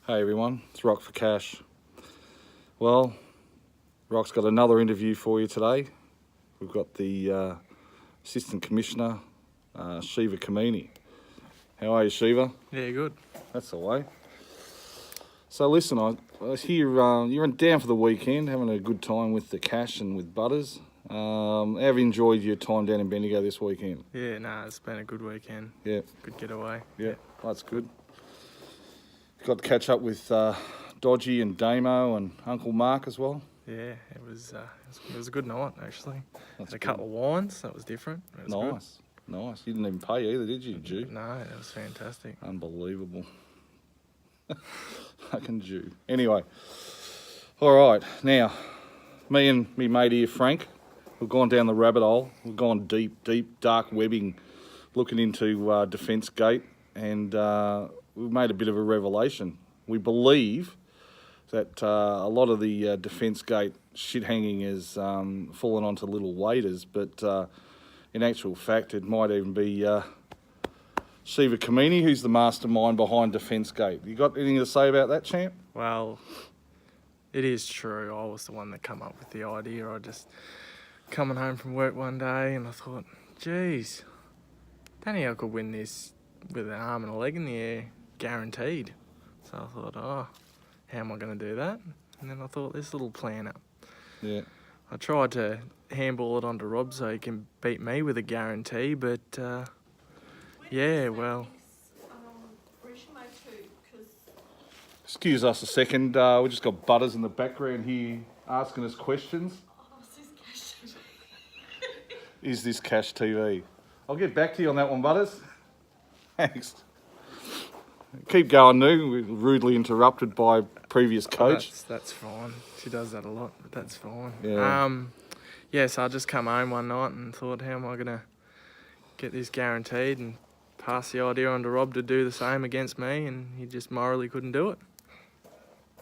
Hey everyone, it's Rock for Cash. Well, Rock's got another interview for you today. We've got the Assistant Commissioner, Shiva Kamini. How are you, Shiva? Yeah, good. That's the way. So listen, I hear you're down for the weekend, having a good time with the Cash and with Butters. Have you enjoyed your time down in Bendigo this weekend? Yeah, it's been a good weekend. Yeah. Good getaway. Yeah, that's good. Got to catch up with Dodgy and Damo and Uncle Mark as well. Yeah, it was a good night actually. That's Had a couple of wines. That was different. It was Nice. You didn't even pay either, did you, Jew? No, it was fantastic. Unbelievable. Fucking Jew. Anyway, all right. Now, me and me mate here, Frank, we've gone down the rabbit hole. We've gone deep, dark webbing, looking into Defence Gate, and we've made a bit of a revelation. We believe that a lot of the Defence Gate shit hanging has fallen onto little waiters, but in actual fact, it might even be Shiva Kamini, who's the mastermind behind Defence Gate. You got anything to say about that, champ? Well, it is true. I was the one that come up with the idea. I just coming home from work one day and I thought, geez, Danielle could win this with an arm and a leg in the air, guaranteed. So I thought, how am I going to do that? And then I thought, this little plan up. Yeah. I tried to handball it onto Rob so he can beat me with a guarantee, but yeah, well. Excuse us a second. We just got Butters in the background here asking us questions. Is this Cash TV? I'll get back to you on that one, Butters. Thanks. Keep going, New. We're rudely interrupted by previous coach. That's fine. She does that a lot, but that's fine. Yeah. So I just come home one night and thought, how am I going to get this guaranteed, and pass the idea on to Rob to do the same against me, and he just morally couldn't do it.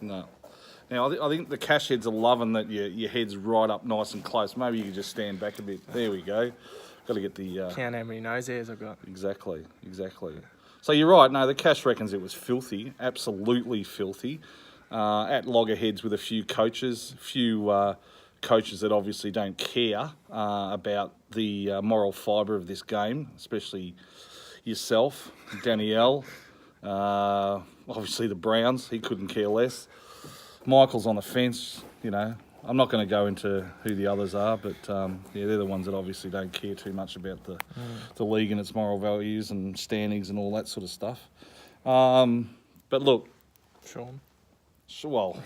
No. Now, I think the Cash heads are loving that your head's right up nice and close. Maybe you could just stand back a bit. There we go. Got to get the... Count how many nose hairs I've got. Exactly. So you're right. No, the Cash reckons it was filthy, absolutely filthy. At loggerheads with a few coaches that obviously don't care about the moral fibre of this game, especially yourself, Danielle, obviously the Browns, he couldn't care less. Michael's on the fence, you know. I'm not going to go into who the others are, but they're the ones that obviously don't care too much about the league and its moral values and standings and all that sort of stuff. But look, Sean. Well,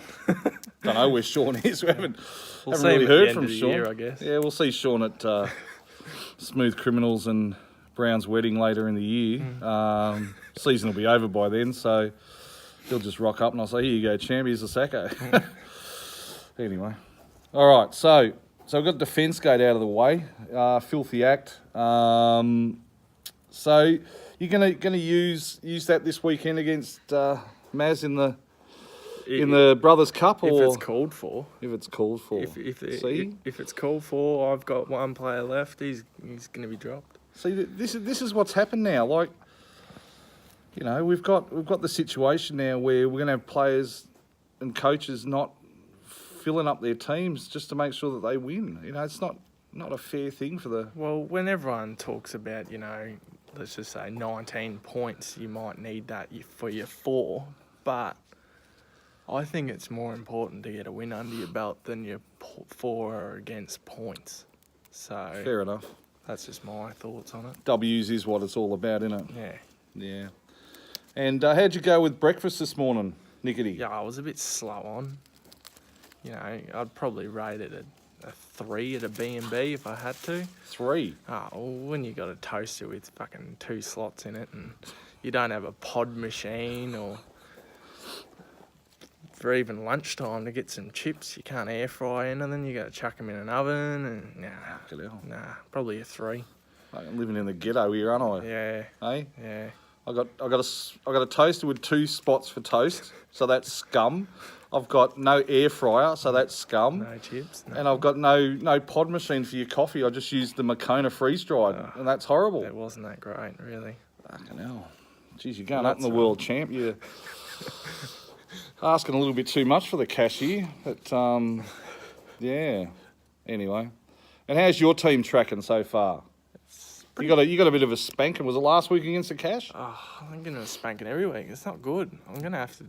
don't know where Sean is. We haven't see really him heard at the from end of the Sean. year, I guess. Yeah, we'll see Sean at Smooth Criminals and Brown's wedding later in the year. Season will be over by then, so he'll just rock up and I'll say, here you go, champ, here's the sacco. Anyway. All right, so we've got Defence Gate out of the way. Filthy act. So you're gonna use that this weekend against Maz in the Brothers Cup, or if it's called for. If it's called for. If it's called for, I've got one player left. He's going to be dropped. See, this is what's happened now. Like, you know, we've got the situation now where we're going to have players and coaches not filling up their teams just to make sure that they win. You know, it's not a fair thing for the... Well, when everyone talks about, you know, let's just say 19 points, you might need that for your 4, but I think it's more important to get a win under your belt than your 4 or against points. So Fair enough. That's just my thoughts on it. W's is what it's all about, isn't it? Yeah. Yeah. And how'd you go with breakfast this morning, Nickety? Yeah, I was a bit slow on. You know, I'd probably rate it a 3 at a B&B if I had to. 3? Oh, well, when you got a toaster with fucking 2 slots in it and you don't have a pod machine, or for even lunchtime to get some chips, you can't air fry anything, you got to chuck them in an oven, and probably a 3. I'm living in the ghetto here, aren't I? Yeah. Hey? Yeah. I got a toaster with 2 spots for toast, so that's scum. I've got no air fryer, so that's scum. No chips. And I've got no pod machine for your coffee. I just used the Moccona freeze dried, and that's horrible. It wasn't that great, really. Fucking hell. Jeez, you're going up in the world, champ. Asking a little bit too much for the cash here, but yeah. Anyway, and how's your team tracking so far? You got a bit of a spanking. Was it last week against the Cash? Oh, I'm getting a spanking every week. It's not good. I'm going to have to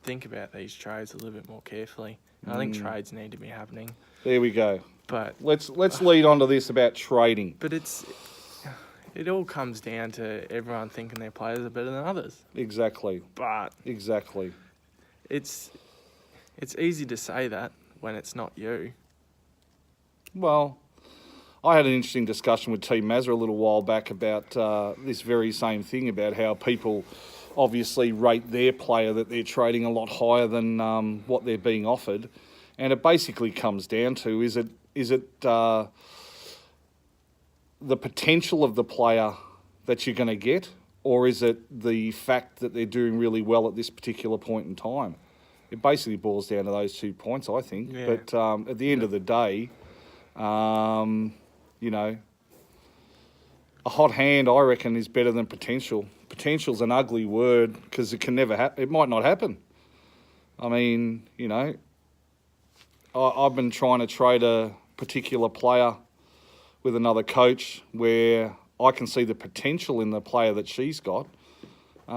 think about these trades a little bit more carefully. I think trades need to be happening. There we go. But Let's lead on to this about trading. But it all comes down to everyone thinking their players are better than others. Exactly. But Exactly. it's easy to say that when it's not you. Well, I had an interesting discussion with Team Mazza a little while back about this very same thing, about how people obviously rate their player that they're trading a lot higher than what they're being offered. And it basically comes down to, is it the potential of the player that you're going to get, or is it the fact that they're doing really well at this particular point in time? It basically boils down to those 2 points, I think. Yeah. But at the end of the day, you know, a hot hand, I reckon, is better than potential. Potential's an ugly word because it can never happen. It might not happen. I mean, you know, I've been trying to trade a particular player with another coach where I can see the potential in the player that she's got. And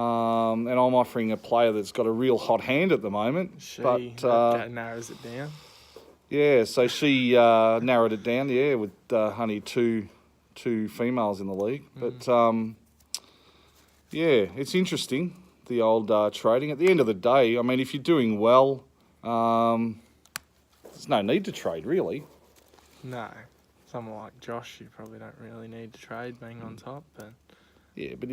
I'm offering a player that's got a real hot hand at the moment. That narrows it down. Yeah, so she narrowed it down, with only two females in the league. But, yeah, it's interesting, the old trading. At the end of the day, I mean, if you're doing well, there's no need to trade, really. No. Someone like Josh, you probably don't really need to trade being on top. But Yeah, but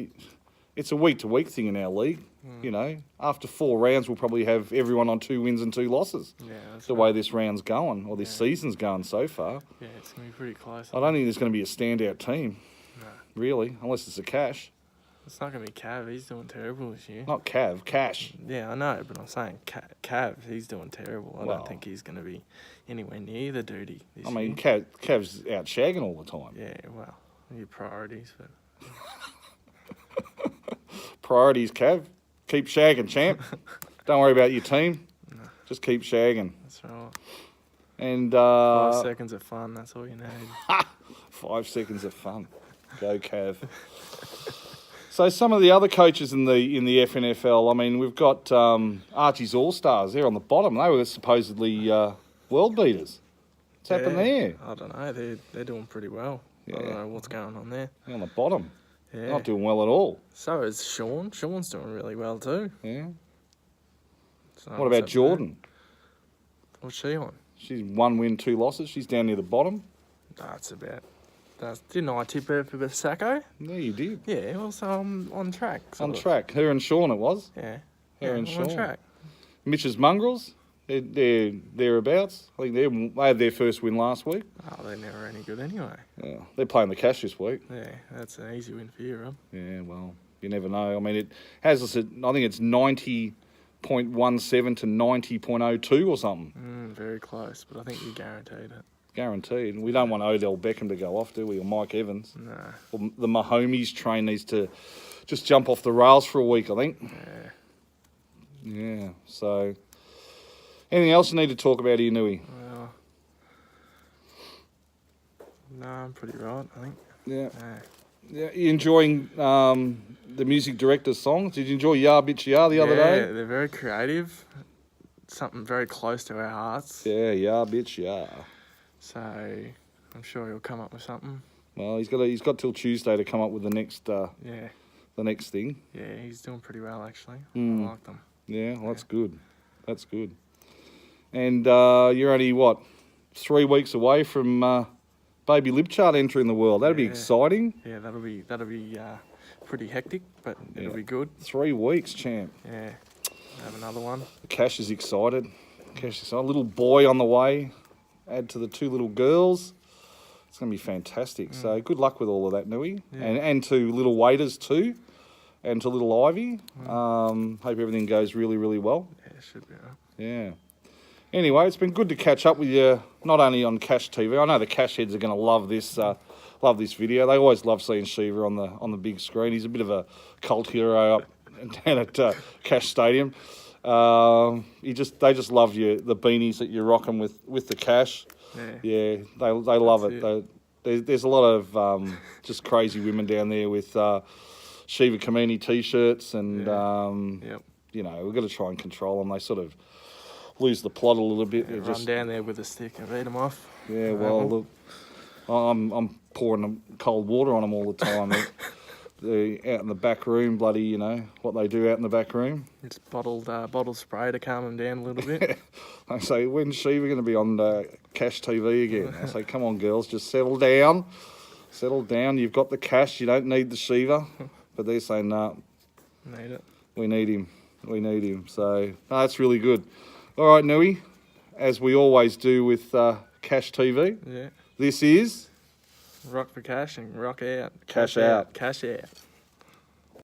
it's a week-to-week thing in our league. You know, after 4 rounds, we'll probably have everyone on 2 wins and 2 losses. yeah, that's The right. way this round's going, or this season's going so far. Yeah, it's going to be pretty close. I don't think there's going to be a standout team, No. really, unless it's a Cash. It's not going to be Cav. He's doing terrible this year. Not Cav, Cash. Yeah, I know, but I'm saying Cav, he's doing terrible. I Well- don't think he's going to be anywhere near the duty this I mean, year. Cav's out shagging all the time. Yeah, well, your priorities, but Priorities, Cav. Keep shagging, champ. Don't worry about your team. Just keep shagging. that's right. And 5 seconds of fun, that's all you need. 5 seconds of fun. Go, Cav. So some of the other coaches in the FNFL, I mean, we've got Archie's All-Stars. They're on the bottom. They were supposedly world beaters. What's happened there? I don't know. They're doing pretty well. I Yeah. don't know what's going on there. They're on the bottom. Yeah. Not doing well at all. So is Sean. Sean's doing really well too. Yeah. So What what's about up Jordan? there? What's she on? She's 1 win, 2 losses. She's down near the bottom. Didn't I tip her for Sacco? Yeah, you did. Yeah, well, so I'm on track. On sort of. track. Her and Sean it was. Yeah. Her and I'm Sean. on track. Mitch's Mongrels, they're thereabouts. I think they had their first win last week. Oh, they're never any good anyway. Yeah, they're playing the Cash this week. Yeah, that's an easy win for you, Rob. Yeah, well, you never know. I mean, it has us at, I think it's 90.17 to 90.02 or something. Very close, but I think you guaranteed it. Guaranteed. And we don't want Odell Beckham to go off, do we? Or Mike Evans. No. Or the Mahomes train needs to just jump off the rails for a week, I think. Yeah. Yeah, so... Anything else you need to talk about here, Nui? Well, no, I'm pretty right, I think. Yeah. Yeah. Yeah, you enjoying the music director's songs? Did you enjoy Ya Bitch Ya the other Yeah, day? they're very creative. Something very close to our hearts. Yeah, Ya Bitch Ya. So I'm sure he'll come up with something. Well, he's got till Tuesday to come up with the next Yeah. thing. Yeah, he's doing pretty well actually. Mm. I like them. Yeah, well, that's good. That's good. And you're only 3 weeks away from baby Libchard entering the world. That'd be Yeah. exciting. Yeah, that'll be pretty hectic, but it'll Yeah. be good. 3 weeks, champ. Yeah. Have another one. Cash is excited. Cash is excited. Little boy on the way. Add to the 2 little girls. It's going to be fantastic. So good luck with all of that, Nui. Yeah. And to little waiters too. And to little Ivy. Hope everything goes really, really well. Yeah, it should be alright. Yeah. Anyway, it's been good to catch up with you, not only on Cash TV. I know the Cash heads are going to love this video. They always love seeing Shiva on the big screen. He's a bit of a cult hero up down at Cash Stadium. They just love the beanies that you're rocking with the cash. Yeah. They love That's it. There's a lot of just crazy women down there with Shiva Kamini t-shirts, and Yep. you know, we've got to try and control them. They sort of lose the plot a little bit. They're Run down there with a stick and beat them off. Yeah, well, look, I'm pouring them cold water on them all the time. They're out in the back room, bloody, you know, what they do out in the back room. It's bottled spray to calm them down a little bit. I say, when's Shiva going to be on Cash TV again? I say, come on, girls, just settle down. Settle down. You've got the cash. You don't need the Shiva. But they're saying, no, Need it. we need him. We need him. So, no, that's really good. All right, Nui, as we always do with Cash TV, Yeah. this is Rock for cash and rock out. Cash out. Cash out.